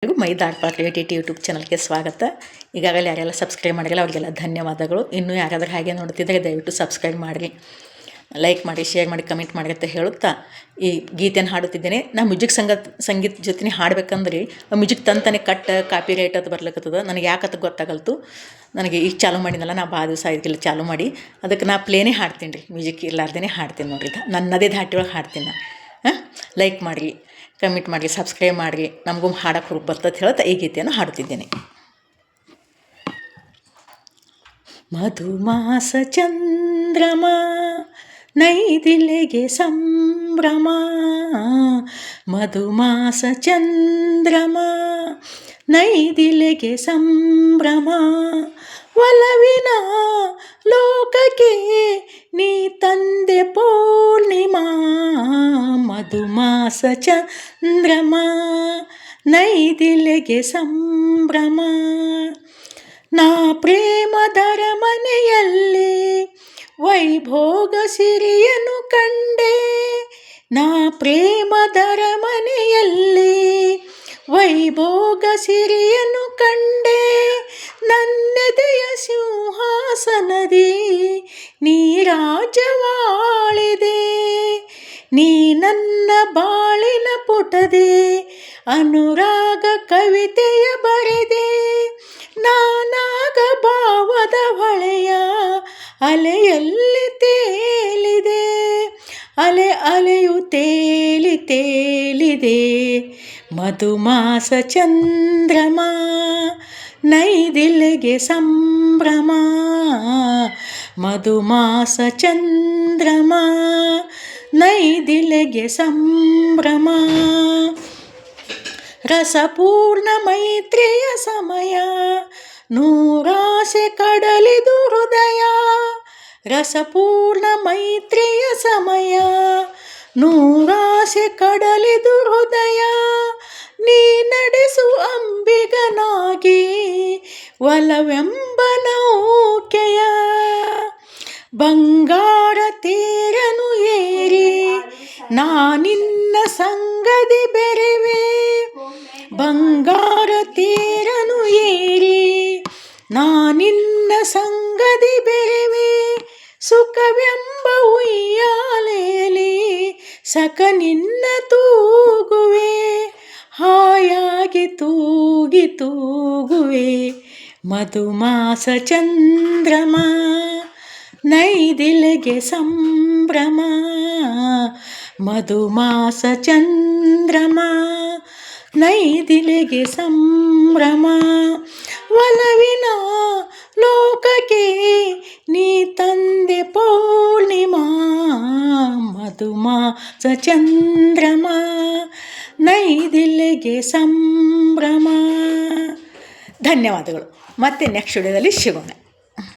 ಮೈ ದಾಟ್ಪಾಳ creativity YouTube ಚಾನಲ್ಗೆ ಸ್ವಾಗತ. ಈಗಾಗಲೇ ಯಾರೆಲ್ಲ ಸಬ್ಸ್ಕ್ರೈಬ್ ಮಾಡಿಲ್ಲ ಅವರಿಗೆಲ್ಲ ಧನ್ಯವಾದಗಳು. ಇನ್ನೂ ಯಾರಾದರೂ ಹಾಗೆ ನೋಡ್ತಿದ್ದರೆ ದಯವಿಟ್ಟು ಸಬ್ಸ್ಕ್ರೈಬ್ ಮಾಡಿರಿ, ಲೈಕ್ ಮಾಡಿ, ಶೇರ್ ಮಾಡಿ, ಕಮೆಂಟ್ ಮಾಡಿ ಅಂತ ಹೇಳುತ್ತಾ ಈ ಗೀತೆಯನ್ನು ಹಾಡುತ್ತಿದ್ದೇನೆ. ನಾ ಸಂಗೀತ ಜೊತೆ ಹಾಡ್ಬೇಕಂದ್ರೆ ಮ್ಯೂಜಿಕ್ ತಂತಾನೆ ಕಾಪಿ ರೈಟ್ ಅದು ಬರ್ಲಿಕ್ಕತ್ತದ. ನನಗೆ ಯಾಕತ್ತ ಗೊತ್ತಾಗಲ್ತು. ನನಗೆ ಈಗ ಚಾಲೂ ಮಾಡಿದ್ನಲ್ಲ, ನಾ ಭಾಳ ದಿವಸ ಆಯ್ತಿಲ್ಲ ಚಾಲೂ ಮಾಡಿ. ಅದಕ್ಕೆ ನಾ ಪ್ಲೇನೇ ಹಾಡ್ತೀನಿ ರೀ, ಮ್ಯೂಜಿಕ್ ಇರ್ಲಾರ್ದೇ ಹಾಡ್ತೀನಿ ನೋಡ್ರಿ. ನನ್ನದೇ ಧಾಟಿ ಒಳಗೆ ಹಾಡ್ತೀನಿ ನಾನು. ಲೈಕ್ ಮಾಡಿರಿ, ಕಮೆಂಟ್ ಮಾಡಿರಿ, ಸಬ್ಸ್ಕ್ರೈಬ್ ಮಾಡಿರಿ, ನಮಗೂ ಹಾಡಕ್ಕೆ ಹುರುಪು ಬರ್ತದೆ ಹೇಳ್ತಾ ಈ ಗೀತೆಯನ್ನು ಹಾಡುತ್ತಿದ್ದೇನೆ. ಮಧುಮಾಸ ಚಂದ್ರಮ ನೈದಿಲೆಗೆ ಸಂಭ್ರಮ, ಮಧುಮಾಸ ಚಂದ್ರಮ ನೈದಿಲೆಗೆ ಸಂಭ್ರಮ, ಒಲವಿನ ಲೋಕಕ್ಕೆ ನೀ ತಂದೆ ಪೂರ್ಣಿಮಾ, ಮಧುಮಾಸ ಚಂದ್ರಮ ನೈದಿಲೆಗೆ ಸಂಭ್ರಮ. ನಾ ಪ್ರೇಮದರ ಮನೆಯಲ್ಲಿ ವೈಭೋಗ ಸಿರಿಯನು ಕಂಡೆ, ನಾ ಪ್ರೇಮದರ ಮನೆಯಲ್ಲಿ ವೈಭೋಗ ಸಿರಿಯನು ಕಂಡೆ, ನನ್ನೆದೆಯ ಸಿಂಹಾಸನದಿ ನೀ ರಾಜವಾಳಿದೆ, ನೀ ನನ್ನ ಬಾಳಿನ ಪುಟದೆ ಅನುರಾಗ ಕವಿತೆಯ ಬರೆದೆ, ನಾನಾಗ ಭಾವದ ಹೊಳೆಯ ಅಲೆಯಲ್ಲಿ ತೇಲಿದೆ, ಅಲೆಯು ತೇಲಿ ತೇಲಿದೆ, ಮಧುಮಾಸ ಚಂದ್ರಮ ನೈದಿಲೆಗೆ ಸಂಭ್ರಮ, ಮಧುಮಾಸ ಚಂದ್ರಮ ನೈದಿಲೆಗೆ ಸಂಭ್ರಮ. ರಸಪೂರ್ಣ ಮೈತ್ರಿಯ ಸಮಯ, ನೂರಾಸೆ ಕಡಲಿದು ಹೃದಯ, ರಸಪೂರ್ಣ ಮೈತ್ರಿಯ ಸಮಯ, ನೂರಾಸೆ ಕಡಲಿದು ಹೃದಯ, ನೀ ನಡೆಸು ಅಂಬಿಗನಾಗಿ ಒಲವೆಂಬ ನೌಕೆಯ, ಬಂಗಾರ ತೇರನು ಏರಿ ನಾನಿನ್ನ ಸಂಗದಿ ಬೆರೆವೆ, ಬಂಗಾರ ತೇರನು ಏರಿ ನಾನಿನ್ನ ಸಂಗದಿ ಬೆರೆವೆ, ಸುಖವೆಂಬ ಉಯ್ಯಾಲೆಯಲ್ಲಿ ಸಕ ನಿನ್ನ ತೂಗುವೆ, ಹಾಯಾಗಿ ತೂಗಿ ತೂಗುವೆ, ಮಧುಮಾಸ ಚಂದ್ರಮ ನೈದಿಲೆಗೆ ಸಂಭ್ರಮ, ಮಧುಮಾಸ ಚಂದ್ರಮ ನೈದಿಲೆಗೆ ಸಂಭ್ರಮ, ಒಲವಿನ ಲೋಕಕ್ಕೆ ನೀ ತಂದೆ ಪೂರ್ಣಿಮಾ, ಮಧುಮಾಸ ಚಂದ್ರಮ ನೈದಿಲೆಗೆ ಸಂಭ್ರಮ. ಧನ್ಯವಾದಗಳು. ಮತ್ತೆ ನೆಕ್ಸ್ಟ್ ವಿಡಿಯೋದಲ್ಲಿ ಸಿಗೋಣ.